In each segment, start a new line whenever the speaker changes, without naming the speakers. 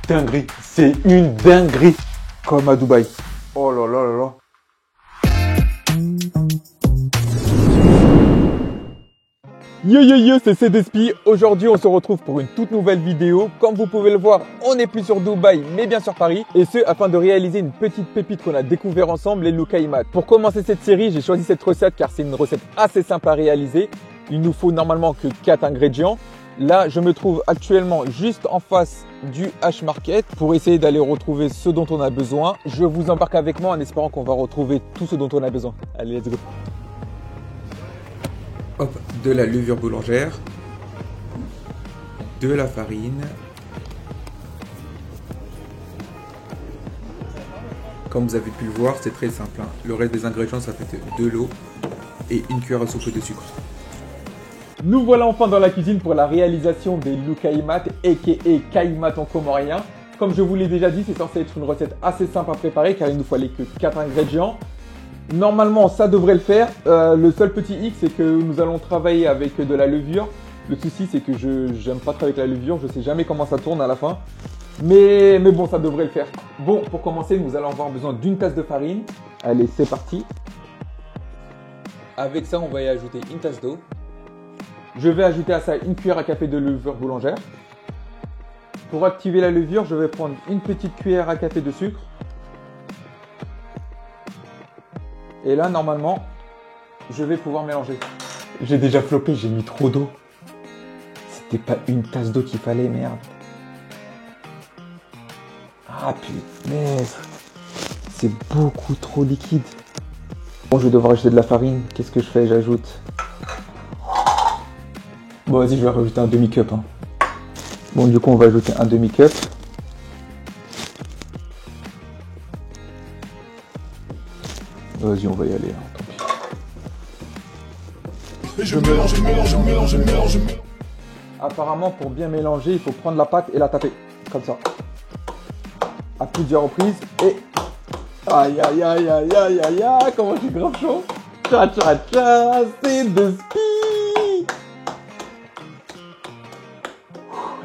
Dinguerie, c'est une dinguerie. Comme à Dubaï. Oh là là là là. Yo yo yo, c'est CDSP. Aujourd'hui, on se retrouve pour une toute nouvelle vidéo. Comme vous pouvez le voir, on n'est plus sur Dubaï, mais bien sur Paris. Et ce, afin de réaliser une petite pépite qu'on a découvert ensemble, les Loukaimat. Pour commencer cette série, j'ai choisi cette recette car c'est une recette assez simple à réaliser. Il nous faut normalement que 4 ingrédients. Là, je me trouve actuellement juste en face du H-Market pour essayer d'aller retrouver ce dont on a besoin. Je vous embarque avec moi en espérant qu'on va retrouver tout ce dont on a besoin. Allez, let's go.
Hop, de la levure boulangère, de la farine, comme vous avez pu le voir, c'est très simple, hein. Le reste des ingrédients, ça fait de l'eau et une cuillère à soupe de sucre.
Nous voilà enfin dans la cuisine pour la réalisation des Loukaimat, aka Kaimat en comorien. Comme je vous l'ai déjà dit, c'est censé être une recette assez simple à préparer car il nous fallait que 4 ingrédients. Normalement, ça devrait le faire. Le seul petit hic, c'est que nous allons travailler avec de la levure. Le souci, c'est que je n'aime pas travailler avec la levure. Je sais jamais comment ça tourne à la fin. Mais bon, ça devrait le faire. Bon, pour commencer, nous allons avoir besoin d'une tasse de farine. Allez, c'est parti. Avec ça, on va y ajouter une tasse d'eau. Je vais ajouter à ça une cuillère à café de levure boulangère. Pour activer la levure, je vais prendre une petite cuillère à café de sucre. Et là, normalement, je vais pouvoir mélanger. J'ai déjà floppé, j'ai mis trop d'eau. C'était pas une tasse d'eau qu'il fallait, merde. Ah punaise. C'est beaucoup trop liquide. Bon, je vais devoir ajouter de la farine. Qu'est-ce que je fais? J'ajoute. Bon, vas-y, je vais rajouter un demi-cup. Hein. Bon, du coup, on va ajouter un demi-cup. Vas-y, on va y aller. Hein, tant pis. Je mélange. Apparemment, pour bien mélanger, il faut prendre la pâte et la taper. Comme ça. À plusieurs reprises. Et... Aïe, aïe, aïe, aïe, aïe, aïe, aïe. Comment j'ai grave chaud. Tcha, tcha, tcha. C'est de spi.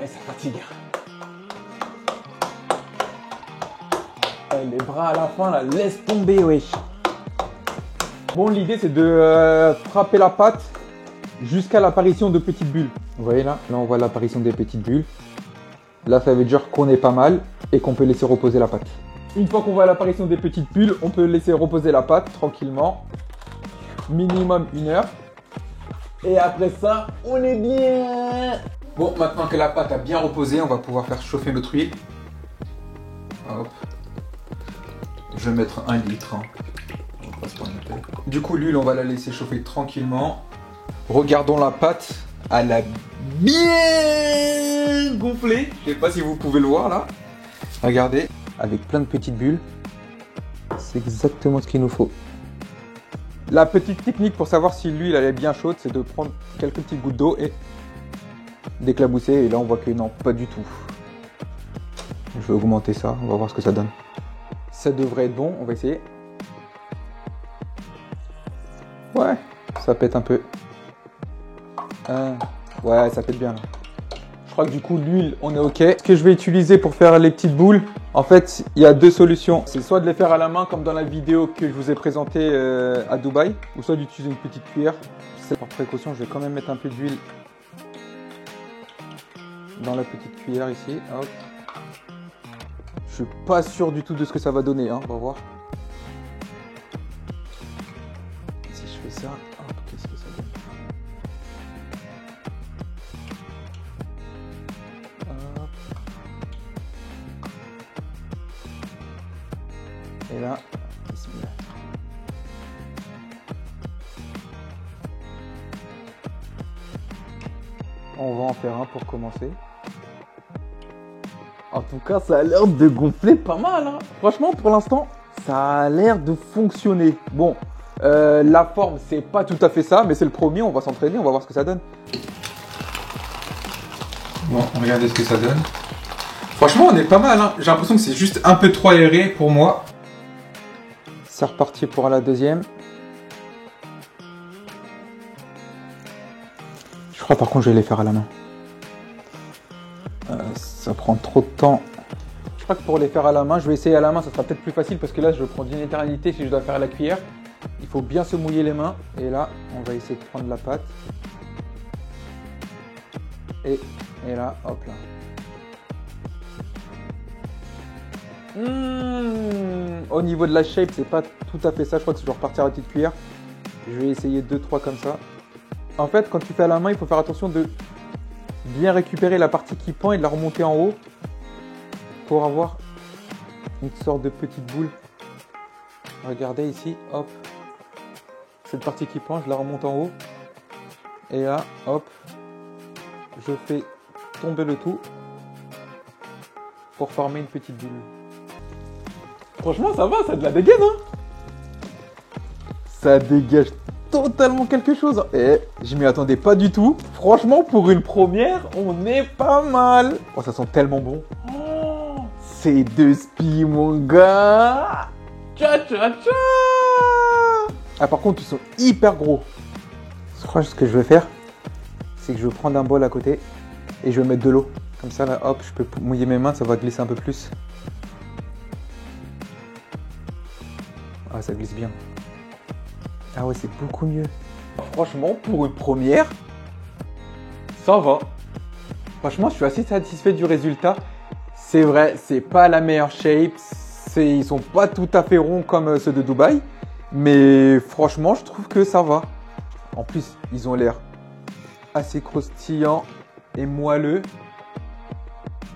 Et ça fatigue. Les bras à la fin, là, laisse tomber, wesh. Bon, l'idée, c'est de frapper la pâte jusqu'à l'apparition de petites bulles. Vous voyez là? Là, on voit l'apparition des petites bulles. Là, ça veut dire qu'on est pas mal et qu'on peut laisser reposer la pâte. Une fois qu'on voit l'apparition des petites bulles, on peut laisser reposer la pâte tranquillement. Minimum 1 heure. Et après ça, on est bien.
Bon, maintenant que la pâte a bien reposé, on va pouvoir faire chauffer notre huile. Hop. Je vais mettre 1 litre. Hein. Du coup, l'huile, on va la laisser chauffer tranquillement. Regardons la pâte. Elle a bien gonflé. Je sais pas si vous pouvez le voir là. Regardez.
Avec plein de petites bulles. C'est exactement ce qu'il nous faut. La petite technique pour savoir si l'huile elle est bien chaude, c'est de prendre quelques petites gouttes d'eau et d'éclabousser. Et là, on voit que non, pas du tout. Je vais augmenter ça. On va voir ce que ça donne. Ça devrait être bon. On va essayer. Ouais, ça pète un peu. Ouais, ça pète bien là. Je crois que du coup, l'huile, on est OK. Ce que je vais utiliser pour faire les petites boules, en fait, il y a 2 solutions. C'est soit de les faire à la main, comme dans la vidéo que je vous ai présentée à Dubaï, ou soit d'utiliser une petite cuillère. Par précaution, je vais quand même mettre un peu d'huile dans la petite cuillère ici. Hop. Je suis pas sûr du tout de ce que ça va donner. Hein. On va voir. Si je fais ça, hop, qu'est-ce que ça donne? Hop. Et là, bismillah. On va en faire un pour commencer. En tout cas, ça a l'air de gonfler pas mal. Hein. Franchement, pour l'instant, ça a l'air de fonctionner. Bon, la forme, c'est pas tout à fait ça, mais c'est le premier. On va s'entraîner, on va voir ce que ça donne.
Bon, regardez ce que ça donne. Franchement, on est pas mal. Hein. J'ai l'impression que c'est juste un peu trop aéré pour moi.
C'est reparti pour la deuxième. Je crois par contre, je vais les faire à la main.
Ça prend trop de temps. Je crois que pour les faire à la main, je vais essayer à la main, ça sera peut-être plus facile parce que là, je prends une éternité si je dois faire à la cuillère. Il faut bien se mouiller les mains. Et là, on va essayer de prendre la pâte. Et là, hop là. Au niveau de la shape, c'est pas tout à fait ça. Je crois que je vais repartir à la petite cuillère. Je vais essayer 2-3 comme ça. En fait, quand tu fais à la main, il faut faire attention de bien récupérer la partie qui pend et de la remonter en haut pour avoir une sorte de petite boule. Regardez ici, hop. Cette partie qui pend, je la remonte en haut. Et là, hop. Je fais tomber le tout pour former une petite boule. Franchement, ça va, ça a de la dégaine, hein. Ça dégage totalement quelque chose. Et je m'y attendais pas du tout. Franchement, pour une première, on est pas mal. Oh, ça sent tellement bon. Oh, c'est deux spies, mon gars. Tcha tcha tcha. Ah, par contre, ils sont hyper gros. Je crois que ce que je vais faire, c'est que je vais prendre un bol à côté et je vais mettre de l'eau. Comme ça, là, hop, je peux mouiller mes mains, ça va glisser un peu plus. Ah, ça glisse bien. Ah ouais, c'est beaucoup mieux. Franchement, pour une première, ça va. Franchement, je suis assez satisfait du résultat. C'est vrai, c'est pas la meilleure shape. Ils sont pas tout à fait ronds comme ceux de Dubaï. Mais franchement, je trouve que ça va. En plus, ils ont l'air assez croustillants et moelleux.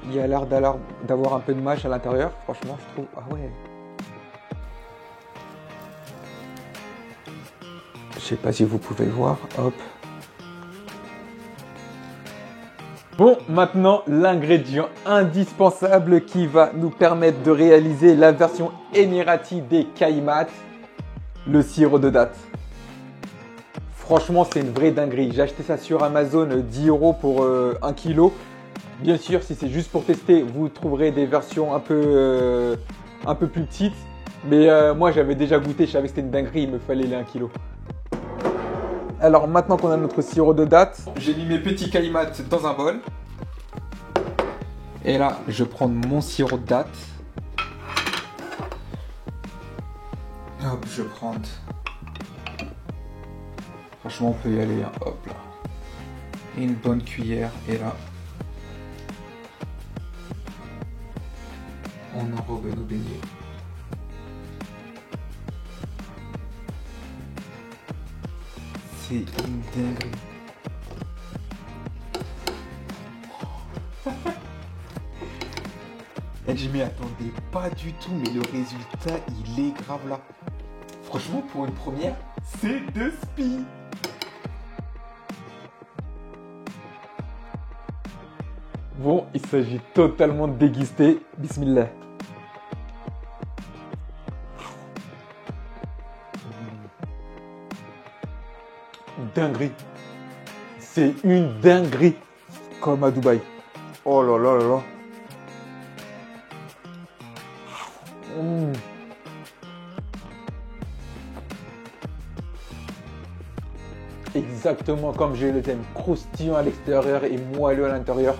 Il y a l'air d'avoir un peu de mâche à l'intérieur. Franchement, je trouve... Ah ouais. Je sais pas si vous pouvez voir. Hop. Bon, maintenant, l'ingrédient indispensable qui va nous permettre de réaliser la version Emirati des kaimat, le sirop de date. Franchement, c'est une vraie dinguerie. J'ai acheté ça sur Amazon, 10 € pour 1 kg. Bien sûr, si c'est juste pour tester, vous trouverez des versions un peu plus petites. Mais moi, j'avais déjà goûté, je savais que c'était une dinguerie, il me fallait les 1 kg. Alors maintenant qu'on a notre sirop de date, j'ai mis mes petits kaimat dans un bol. Et là, je prends mon sirop de date. Hop, je prends. Franchement, on peut y aller. Hein. Hop là. Une bonne cuillère. Et là, on enrobe nos beignets. C'est une dinguerie. Et je m'y attendais pas du tout, mais le résultat, il est grave là. Franchement, pour une première, c'est de spi. Bon, il s'agit totalement de déguster. Bismillah. Dinguerie. C'est une dinguerie. Comme à Dubaï. Oh là là là là. Exactement comme j'ai le thème, croustillant à l'extérieur et moelleux à l'intérieur.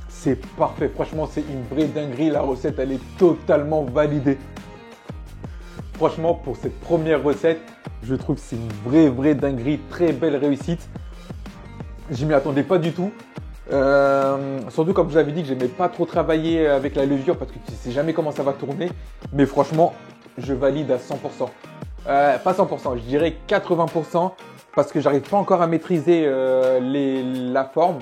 C'est parfait, franchement c'est une vraie dinguerie, la recette elle est totalement validée. Franchement pour cette première recette, je trouve que c'est une vraie dinguerie, très belle réussite. Je m'y attendais pas du tout. Surtout comme je vous avais dit que j'aimais pas trop travailler avec la levure parce que tu sais jamais comment ça va tourner. Mais franchement, je valide à 100%. Pas 100%, je dirais 80% parce que j'arrive pas encore à maîtriser la forme.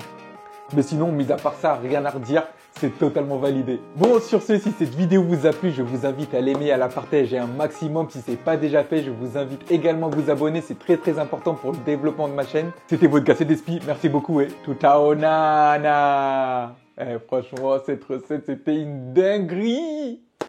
Mais sinon, mis à part ça, rien à redire, c'est totalement validé. Bon, sur ce, si cette vidéo vous a plu, je vous invite à l'aimer, à la partager un maximum. Si ce n'est pas déjà fait, je vous invite également à vous abonner. C'est très important pour le développement de ma chaîne. C'était votre Gassé d'Espi. Merci beaucoup et tout à nana. Franchement, cette recette, c'était une dinguerie.